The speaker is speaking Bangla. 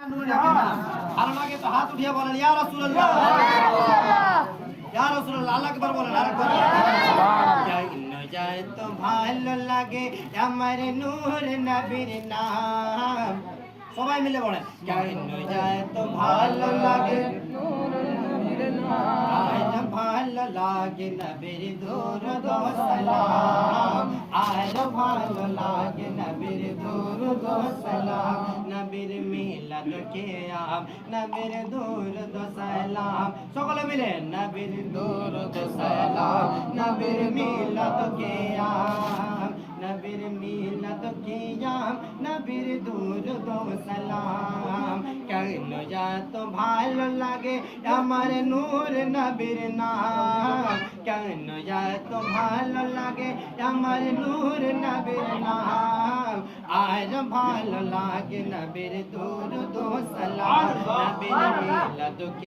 ভালো লাগে তো হাত উঠিয়ে বলেন ইয়া রাসূলুল্লাহ, ইয়া রাসূলুল্লাহ। আল্লাহু আকবার বলেন আরেকবার। যায় তো ভালো লাগে আমার নূর নবীর নাম। সবাই মিলে বলেন কেন যায় তো ভালো লাগে আজ ভালো লাগে নবীর দুরূদ ও সালাম, আজ ভালো লাগে নবীর দুরূদ ও সালাম, নবীর মিলাদ কে আম, নবীর দুরূদ ও সালাম। সকলে মিলে নবীর দুরূদ ও সালাম, নবীর মিলাদ কে আম, নবীর মিলাদ কে আম, নবীর দুরূদ ও সালাম। কেন যত ভালো লাগে আমার নূর নবীর নাম, কেন যত ভালো লাগে আমার নূর নবীর নাম, আর ভালো লাগে নবীর দুরূদ ও সালাম, নবীর মিলাদ